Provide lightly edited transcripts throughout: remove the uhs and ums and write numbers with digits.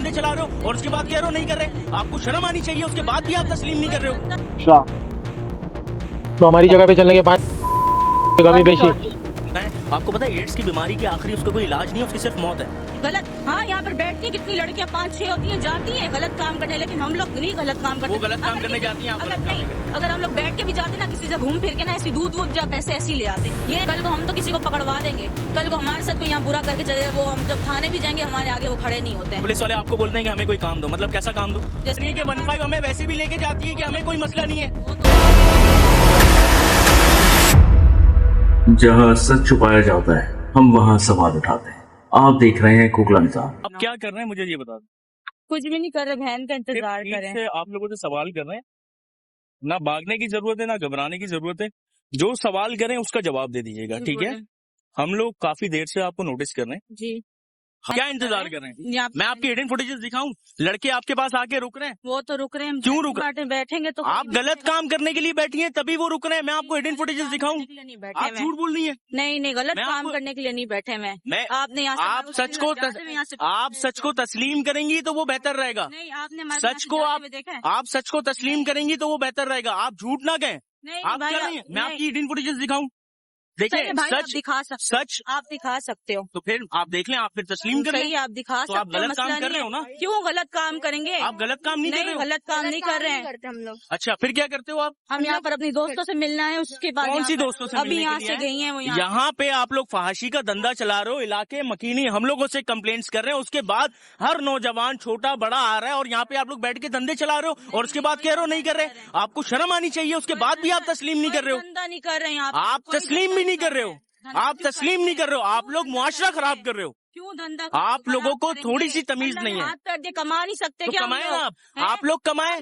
धंधे चला रहे हो और उसके बाद कह रहे हो नहीं कर रहे। आपको शर्म आनी चाहिए, उसके बाद भी आप तस्लीम नहीं कर रहे हो। अच्छा, तो हमारी जगह पे चलने के 5 कमी पेशी। आपको पता है एड्स की बीमारी की आखिरी उसका कोई इलाज नहीं है, उसकी सिर्फ मौत है। गलत। हाँ, यहाँ पर बैठती हैं कितनी लड़कियाँ 5-6 होती हैं, जाती हैं गलत काम करने, लेकिन हम लोग नहीं गलत काम करते। वो गलत काम करने जाती हैं, आप अगर गलत काम नहीं, अगर हम लोग बैठ के भी जाते ना किसी से घूम फिर के ना, ऐसी दूध वूध जा पैसे ऐसे ही ले आते। ये कल को हम तो किसी को पकड़वा देंगे, कल को हमारे साथ कोई यहाँ बुरा करके चले जाए, वो हम जब थाने भी जाएंगे हमारे आगे वो खड़े नहीं होते हैं। पुलिस वाले आपको बोलते हैं कि हमें कोई काम दो, मतलब कैसा काम दो? जैसे कि 15 हमें वैसे भी लेके जाती है कि हमें कोई मसला नहीं है। जहां सच छुपाया जाता है हम वहां सवाल उठाते हैं। आप देख रहे हैं कोकला निज़ार। आप क्या कर रहे हैं मुझे ये बता दो। कुछ भी नहीं कर रहे, बहन का इंतजार करें। से आप लोगों से सवाल कर रहे हैं, ना भागने की जरूरत है ना घबराने की जरूरत है। जो सवाल करें उसका जवाब दे दीजिएगा, ठीक है? हम लोग काफी देर से आपको नोटिस कर रहे हैं। जी, क्या इंतजार कर रहे हैं? मैं आपकी हिडन फुटेजेस दिखाऊं? लड़के आपके पास आके रुक रहे हैं। वो तो रुक रहे हैं, क्यों रुक रहे? बैठेंगे तो आप गलत काम करने के लिए बैठी हैं तभी वो रुक रहे हैं। मैं आपको हिडन फुटेजेस दिखाऊं? नहीं आप बैठे झूठ बोल रही हैं। नहीं गलत मैं काम आपको- करने के लिए नहीं बैठे मैं। आपने यहाँ आप सच को तस्लीम करेंगी तो वो बेहतर रहेगा। नहीं, आपने सच को आप सच को तस्लीम करेंगी तो वो बेहतर रहेगा। आप झूठ ना कहें। नहीं आप भाई, कर रही हैं। मैं आपकी हिडन फुटेजेस दिखाऊं? देखिए सच दिखा सकते, सच आप दिखा सकते हो। तो फिर आप देख लें, आप फिर तस्लीम कर सही लें। है, आप दिखा तो सकते आप हो, गलत मसला काम कर नहीं रहे हो ना? है। क्यों गलत काम करेंगे? आप गलत काम नहीं कर रहे हो। गलत काम नहीं कर रहे हैं हम लोग। अच्छा, फिर क्या करते हो आप? हम यहाँ पर अपनी दोस्तों से मिलना है, उसके बाद कौन सी यहाँ पर- दोस्तों से अभी मिलने यहाँ के से लिए गई हैं वो यहाँ पे आप लोग फहाशी का धंधा चला रहे हो, इलाके मकीनी हम लोगों से कंप्लेंट्स कर रहे हैं। उसके बाद हर नौजवान छोटा बड़ा आ रहा है और यहाँ पे आप लोग बैठ के धंधे चला रहे हो और उसके बाद कह रहे हो नहीं कर रहे। आपको शर्म आनी चाहिए, उसके बाद भी आप तस्लीम नहीं कर रहे हो। धंधा नहीं कर रहे हैं आप तस्लीम भी नहीं कर रहे हो। आप तस्लीम नहीं कर रहे हो। आप लोग मुआशरा खराब कर रहे हो। क्यों धंधा? आप लोगों को थोड़ी सी तमीज नहीं है। हाथ पैर दे, कमा नहीं सकते तो क्या? कमाए ना आप लोग कमाए।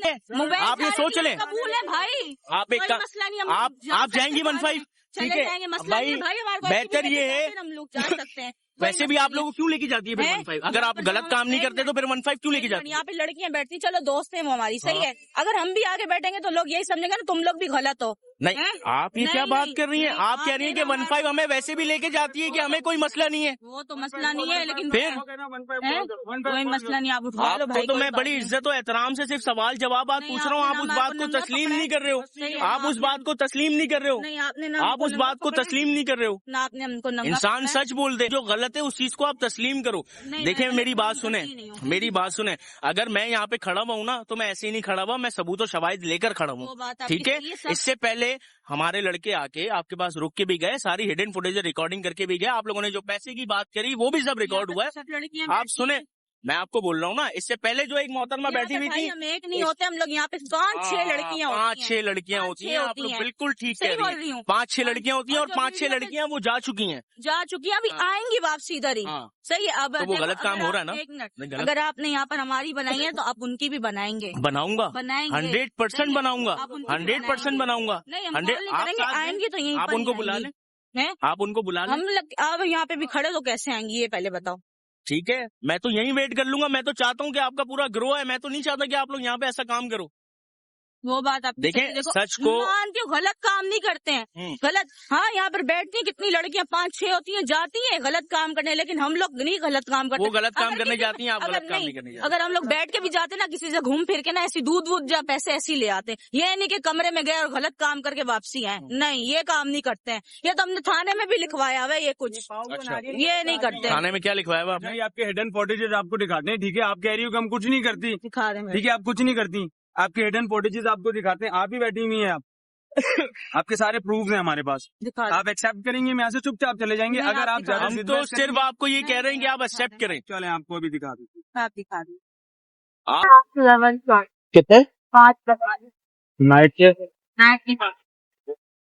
आप ये सोच लें। कबूल है भाई, आप एक कोई मसला नहीं, हम आप जाएंगी 15, ठीक चले है? जाएंगे, मसला नहीं है भाई, हमारे को बेहतर ऐसी ये जगह है पे हम लोग जा सकते हैं। वैसे भी आप लोगों को क्यों लेके जाती है फिर 15? अगर आप गलत काम नहीं करते तो फिर 15 क्यों लेके जाती है? यहाँ पे लड़कियां बैठती, चलो दोस्त है वो हमारी, सही है। अगर हम भी आगे बैठेंगे तो लोग यही समझेंगे ना तुम लोग भी गलत हो। नहीं, आप ये क्या बात कर रही हैं? आप कह रही हैं कि 15 हमें वैसे भी लेके जाती है कि हमें कोई मसला नहीं है। वो तो मसला नहीं है, लेकिन फिर कोई मसला नहीं, आप उठवा लो भाई। तो मैं बड़ी इज्जत और एहतराम से सिर्फ सवाल जवाब बात पूछ रहा हूँ। आप उस बात को तस्लीम नहीं कर रहे हो। आप उस बात को तस्लीम नहीं कर रहे हो। नहीं, आपने आप उस बात को तस्लीम नहीं कर रहे हो। ना, आपने हमको नंगा इंसान सच बोल दे, जो गलत है उस चीज को आप तस्लीम करो। देखिए मेरी बात सुने, मेरी बात सुने। अगर मैं यहाँ पे खड़ा हुआ हूँ ना तो मैं ऐसे ही नहीं खड़ा हुआ, मैं सबूत और शवाहिद लेकर खड़ा हूँ, ठीक है? इससे पहले हमारे लड़के आके आपके पास रुक के भी गए, सारी हिडन फुटेज रिकॉर्डिंग करके भी गए। आप लोगों ने जो पैसे की बात करी वो भी सब रिकॉर्ड हुआ है। आप सुने, मैं आपको बोल रहा हूँ ना, इससे पहले जो एक मोहतरमा बैठी हुई थी, हम एक नहीं होते, हम लोग यहाँ पे 5-6 लड़कियाँ 5-6 लड़कियां होती हैं। आप लोग बिल्कुल ठीक कह रही हैं। 5-6 लड़कियां होती हैं और 5-6 लड़कियां वो जा चुकी हैं, अभी आएंगी वापसी इधर ही। सही है। अब तो वो गलत काम हो रहा है ना? एक मिनट, अगर आपने यहाँ पर हमारी बनाई है तो आप उनकी भी बनाएंगे। बनाऊंगा, 100% बनाऊंगा, 100% बनाऊंगा। नहीं, हम आएंगे तो यहीं आप उनको बुला लें, आप उनको बुला लें। हम आप यहाँ पे भी खड़े तो कैसे आएंगी ये पहले बताओ? ठीक है, मैं तो यहीं वेट कर लूंगा। मैं तो चाहता हूँ कि आपका पूरा ग्रो है। मैं तो नहीं चाहता कि आप लोग यहाँ पे ऐसा काम करो। वो बात आप देखें, सच को मानती हूँ, गलत काम नहीं करते हैं, गलत। हाँ, यहाँ पर बैठती हैं कितनी लड़कियाँ 5-6 होती हैं, जाती हैं गलत काम करने, लेकिन हम लोग नहीं गलत काम करते। वो गलत काम करने जाती हैं, आप गलत काम नहीं करने जाती। अगर हम लोग बैठ के भी जाते ना किसी से घूम फिर के ना, ऐसी दूध वूध जा पैसे ऐसे ही ले आते हैं। ये नहीं कि कमरे में गए और गलत काम करके वापसी आए, नहीं, ये काम नहीं करते हैं। ये तो हमने थाने में भी लिखवाया हुआ है ये कुछ। अच्छा, ये नहीं करते। थाने में क्या लिखवाया हुआ आपने? आपके हिडन फुटेजेस आपको दिखाते हैं, ठीक है? आप कह रही हो कि हम कुछ नहीं करती, दिखा रहे हैं, ठीक है? आप कुछ नहीं करती, आपके हिडन फुटेजेस आपको दिखाते हैं। आप ही बैठी हुई हैं, आप आपके सारे प्रूफ हैं हमारे पास। आप एक्सेप्ट करेंगे, मैं ऐसे चुपचाप चले जाएंगे। अगर आप हम तो सिर्फ आपको ये कह रहे हैं कि आप एक्सेप्ट करें। चले, आपको अभी दिखा दें। आप दिखा दें। कितने? 5 नाइट के?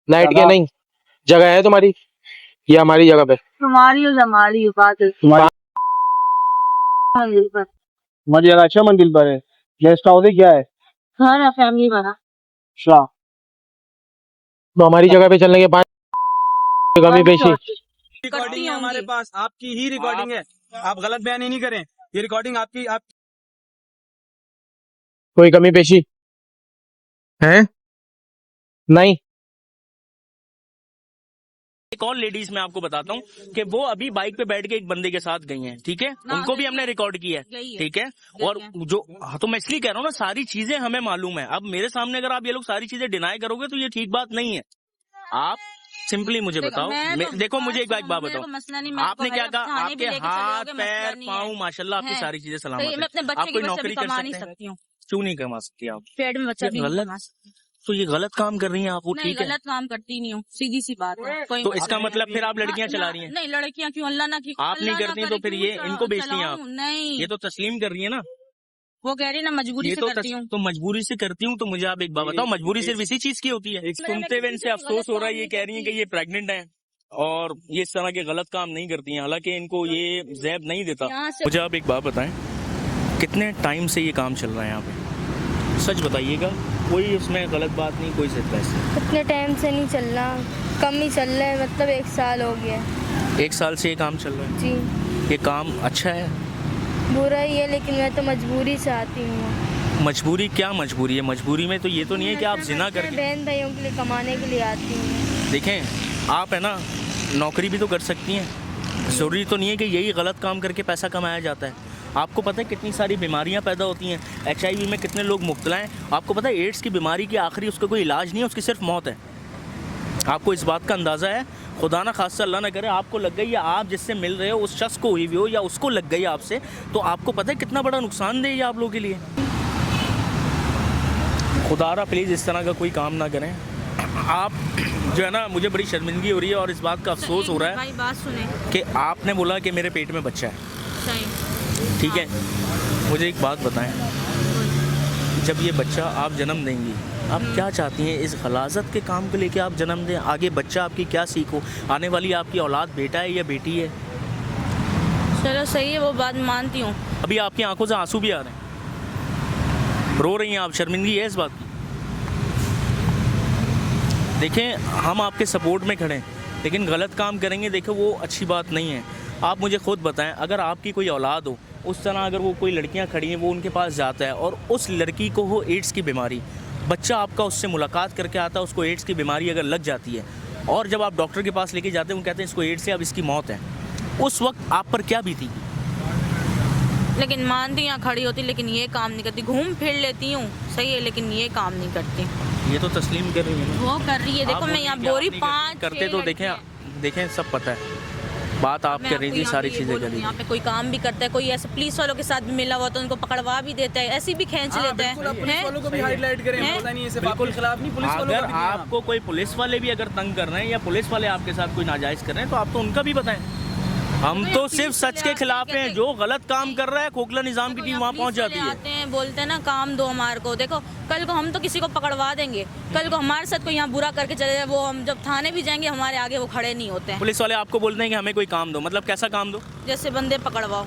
नाइट के नहीं, जगह है तुम्हारी या हमारी जगह पे? तुम्हारी और हमारी बात है। मंदिर पर हमारी जगह अच्छा मंदिर पर है। गेस्ट हाउस है, क्या है? घर है, फैमिली बना। अच्छा, तो हमारी जगह पे चलने के 5 कमी पेशी। रिकॉर्डिंग है हमारे पास, आपकी ही रिकॉर्डिंग है। आप गलत बयान ही नहीं करें, ये रिकॉर्डिंग आपकी। आप कोई कमी पेशी है? नहीं। एक और लेडीज मैं आपको बताता हूँ कि वो अभी बाइक पे बैठ के एक बंदे के साथ गई हैं, ठीक है, उनको भी हमने रिकॉर्ड किया है, ठीक है। और जो तो मैं इसलिए कह रहा हूँ ना, सारी चीजें हमें मालूम है। अब मेरे सामने अगर आप ये लोग सारी चीजें डिनाई करोगे तो ये ठीक बात नहीं है। आप सिंपली मुझे बताओ, देखो मुझे एक बात बताओ, आपने क्या कहा, आपके हाथ पैर पाँव माशाल्लाह आपकी सारी चीजें सलामत है, आप कोई नौकरी कर सकते हैं, क्यों नहीं कमा सकती आप? पेट में बच्चा भी गलत, तो ये गलत काम कर रही हैं आप, वो ठीक है, गलत काम करती नहीं हूँ, सीधी सी बात है। तो इसका मतलब फिर आप लड़कियां चला रही हैं? नहीं, लड़कियां क्यों, अल्लाह ना की आप नहीं करती तो फिर ये इनको बेचती हैं आप? नहीं, ये तो तस्लीम कर रही है ना, वो कह रही ना मजबूरी से करती हूँ। तो मजबूरी से करती हूँ, तो मुझे आप एक बात बताओ, मजबूरी सिर्फ इसी चीज की होती है? सुनते हुए इनसे अफसोस हो रहा है, ये कह रही है कि ये प्रेग्नेंट है और ये इस तरह के गलत काम नहीं करती हैं, हालांकि इनको ये ज़ैब नहीं देता। मुझे आप एक बात बताएं, कितने टाइम से ये काम चल रहा है यहाँ पे? सच बताइएगा, कोई उसमें गलत बात नहीं, कोई सिर्फ पैसे? इतने टाइम से नहीं चल रहा, कम ही चल रहा है, मतलब 1 साल हो गया। 1 साल से ये काम चल रहा है जी। ये काम अच्छा है? बुरा ही है, लेकिन मैं तो मजबूरी से आती हूँ। मजबूरी? क्या मजबूरी है? मजबूरी में तो ये तो नहीं है कि आप जिना करके, बहन भाइयों के लिए कमाने के लिए आती हूँ। देखें आप है ना, नौकरी भी तो कर सकती हैं, ज़रूरी तो नहीं है कि यही गलत काम करके पैसा कमाया जाता है। आपको पता है कितनी सारी बीमारियां पैदा होती हैं, HIV में कितने लोग मुब्तला हैं, आपको पता है एड्स की बीमारी की आखिरी उसका कोई इलाज नहीं है, उसकी सिर्फ मौत है। आपको इस बात का अंदाज़ा है? खुदा ना खास्ता अल्लाह ना करे आपको लग गई, या आप जिससे मिल रहे हो उस शख्स को हुई भी हो, या उसको लग गई आपसे, तो आपको पता है कितना बड़ा नुकसानदेह है आप लोगों के लिए। खुदारा प्लीज़ इस तरह का कोई काम ना करें आप, जो है ना, मुझे बड़ी शर्मिंदगी हो रही है और इस बात का अफसोस हो रहा है भाई बात सुने कि आपने बोला कि मेरे पेट में बच्चा है, ठीक है, मुझे एक बात बताएं, जब ये बच्चा आप जन्म देंगी, आप क्या चाहती हैं? इस गलाजत के काम को लेके आप जन्म दें, आगे बच्चा आपकी क्या सीखो, आने वाली आपकी औलाद बेटा है या बेटी है? चलो सही है, वो बात मानती हूँ। अभी आपकी आंखों से आंसू भी आ रहे हैं, रो रही हैं आप, शर्मिंदगी है इस बात की? देखें हम आपके सपोर्ट में खड़े हैं, लेकिन गलत काम करेंगे देखो वो अच्छी बात नहीं है। आप मुझे खुद बताएं, अगर आपकी कोई औलाद हो, उस तरह अगर वो कोई लड़कियां खड़ी हैं, वो उनके पास जाता है और उस लड़की को हो एड्स की बीमारी, बच्चा आपका उससे मुलाकात करके आता है, उसको एड्स की बीमारी अगर लग जाती है, और जब आप डॉक्टर के पास लेके जाते हैं वो कहते हैं इसको एड्स है, अब इसकी मौत है, उस वक्त आप पर क्या बीती? लेकिन मानती यहाँ खड़ी होती, लेकिन ये काम नहीं करती, घूम फिर लेती हूँ सही है, लेकिन ये काम नहीं करती। ये तो तस्लीम कर रही है ना, वो कर रही है, देखो मैं यहाँ बोरी 5 करते तो देखें सब पता है, बात आप कर रही थी, सारी चीजें कर रही। यहाँ पे कोई काम भी करता है, कोई ऐसे पुलिस वालों के साथ भी मिला हुआ तो उनको पकड़वा भी देता है, ऐसी भी खींच लेते हैं। पुलिस वालों को भी हाईलाइट करें, बोला नहीं है सिर्फ आपके खिलाफ नहीं, पुलिस वालों अगर आपको कोई पुलिस वाले भी अगर तंग कर रहे हैं या पुलिस वाले आपके साथ कोई नाजायज कर रहे हैं तो आप तो उनका भी बताएं। हम तो सिर्फ सच के खिलाफ हैं, जो गलत काम कर रहा है खोखला निजाम की टीम वहाँ पहुँच जाती है। आते हैं, बोलते हैं ना काम दो हमारे को, देखो कल को हम तो किसी को पकड़वा देंगे, कल को हमारे साथ कोई यहाँ बुरा करके चले जाए, वो हम जब थाने भी जाएंगे हमारे आगे वो खड़े नहीं होते हैं। पुलिस वाले आपको बोलते हैं कि हमें कोई काम दो, मतलब कैसा काम दो? जैसे बंदे पकड़वाओ,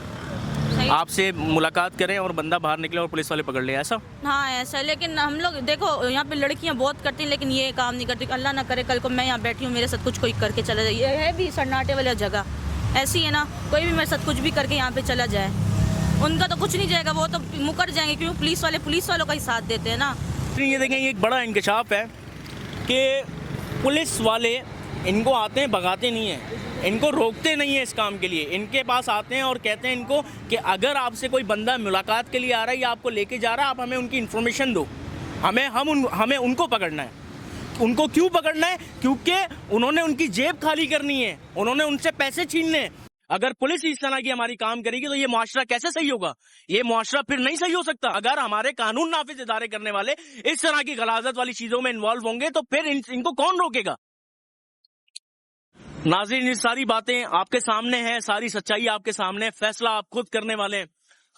आपसे मुलाकात करें और बंदा बाहर निकले और पुलिस वाले पकड़ ले, ऐसा? हाँ ऐसा, लेकिन हम लोग देखो यहाँ पे लड़कियाँ बहुत करती हैं, लेकिन ये काम नहीं करती। अल्लाह ना करे कल को मैं यहाँ बैठी हूँ, मेरे साथ कुछ कोई करके चला जाए, ये है भी सन्नाटे वाला जगह ऐसी है ना, कोई भी मेरे साथ कुछ भी करके यहाँ पे चला जाए, उनका तो कुछ नहीं जाएगा, वो तो मुकर जाएंगे, क्योंकि पुलिस वालों का ही साथ देते हैं ना। ये देखें, ये एक बड़ा इंकशाफ है कि पुलिस वाले इनको आते हैं, भगाते नहीं हैं, इनको रोकते नहीं है इस काम के लिए, इनके पास आते हैं और कहते हैं इनको कि अगर आपसे कोई बंदा मुलाकात के लिए आ रहा है या आपको लेके जा रहा है, आप हमें उनकी इन्फॉर्मेशन दो, हमें उनको पकड़ना है। उनको क्यों पकड़ना है? क्योंकि उन्होंने उनकी जेब खाली करनी है, उन्होंने उनसे पैसे छीनने हैं। अगर पुलिस इस तरह की हमारी काम करेगी तो ये मुआशरा कैसे सही होगा? ये मुआशरा फिर नहीं सही हो सकता। अगर हमारे कानून नाफिज इदारे करने वाले इस तरह की गलाजत वाली चीजों में इन्वॉल्व होंगे तो फिर इनको कौन रोकेगा? नाज़रीन, ये सारी बातें आपके सामने हैं, सारी सच्चाई आपके सामने, फैसला आप खुद करने वाले हैं।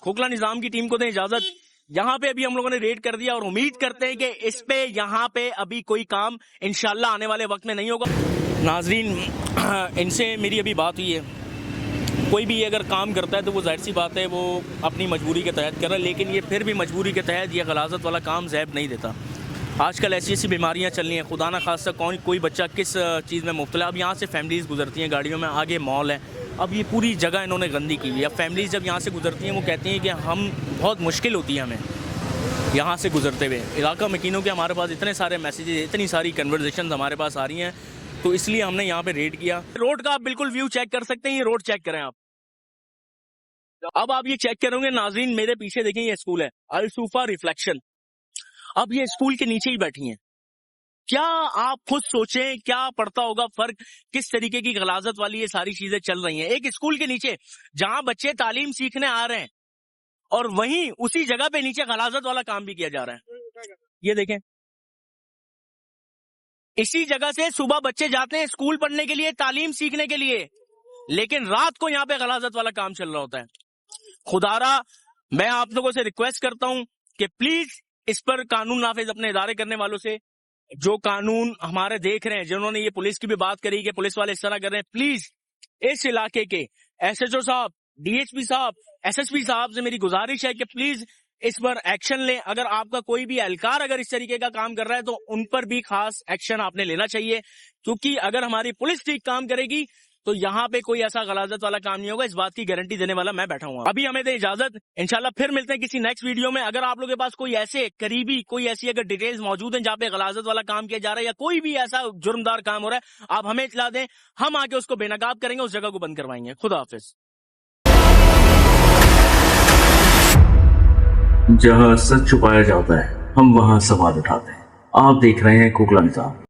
खोखला निजाम की टीम को दें इजाजत। यहाँ पे अभी हम लोगों ने रेड कर दिया और उम्मीद करते हैं कि इस पे यहाँ पे अभी कोई काम इंशाल्लाह आने वाले वक्त में नहीं होगा। नाज़रीन, इनसे मेरी अभी बात हुई है, कोई भी अगर काम करता है तो वो जाहिर सी बात है वो अपनी मजबूरी के तहत कर रहा है, लेकिन ये फिर भी मजबूरी के तहत ये गलाजत वाला काम ज़ैब नहीं देता। आजकल ऐसी ऐसी बीमारियां चल रही हैं, खुदा ना खास्ता कोई बच्चा किस चीज़ में मुब्तला। अब यहाँ से फैमिलीज़ गुजरती हैं गाड़ियों में, आगे मॉल है, अब ये पूरी जगह इन्होंने गंदी की हुई है। अब फैमिलीज़ जब यहाँ से गुजरती हैं वो कहती हैं कि हम बहुत मुश्किल होती है हमें यहाँ से गुजरते हुए। इलाका मकीनों के हमारे पास इतने सारे मैसेजेस, इतनी सारी कन्वर्सेशन हमारे पास आ रही हैं तो इसलिए हमने यहाँ पे रेड किया। रोड का आप बिल्कुल व्यू चेक कर सकते हैं, ये रोड चेक करें आप। अब आप ये चेक करोगे नाज़रीन, मेरे पीछे देखें ये स्कूल है अल सूफा रिफ्लेक्शन। अब ये स्कूल के नीचे ही बैठी हैं। क्या आप खुद सोचें क्या पड़ता होगा फर्क, किस तरीके की गलाजत वाली ये सारी चीजें चल रही हैं एक स्कूल के नीचे जहां बच्चे तालीम सीखने आ रहे हैं, और वहीं उसी जगह पे नीचे गलाजत वाला काम भी किया जा रहा है। ये देखें, इसी जगह से सुबह बच्चे जाते हैं स्कूल पढ़ने के लिए, तालीम सीखने के लिए, लेकिन रात को यहाँ पे गलाजत वाला काम चल रहा होता है। खुदारा मैं आप लोगों से रिक्वेस्ट करता हूं कि प्लीज इस पर कानून नाफिज अपने इदारे करने वालों से, जो कानून हमारे देख रहे हैं, जिन्होंने ये पुलिस की भी बात करी कि पुलिस वाले इस तरह कर रहे हैं, प्लीज इस इलाके के SHO साहब, DHP साहब, SSP साहब से मेरी गुजारिश है कि प्लीज इस पर एक्शन लें। अगर आपका कोई भी एहलकार अगर इस तरीके का काम कर रहा है तो उन पर भी खास एक्शन आपने लेना चाहिए, क्योंकि अगर हमारी पुलिस ठीक काम करेगी तो यहाँ पे कोई ऐसा गलाजत वाला काम नहीं होगा। इस बात की गारंटी देने वाला मैं बैठा हूँ। अभी हमें दे इजाजत, इंशाल्लाह फिर मिलते हैं किसी नेक्स्ट वीडियो में। अगर आप लोगों के पास कोई ऐसे करीबी कोई ऐसी अगर डिटेल्स मौजूद हैं जहाँ पे गलाजत वाला काम किया जा रहा है या कोई भी ऐसा जुर्मदार काम हो रहा है, आप हमें इतला दें, हम आके उसको बेनकाब करेंगे, उस जगह को बंद करवाएंगे। खुदा हाफिज। जहां सच छुपाया जाता है हम वहां सवाल उठाते हैं। आप देख रहे हैं कोकला निज़ाम।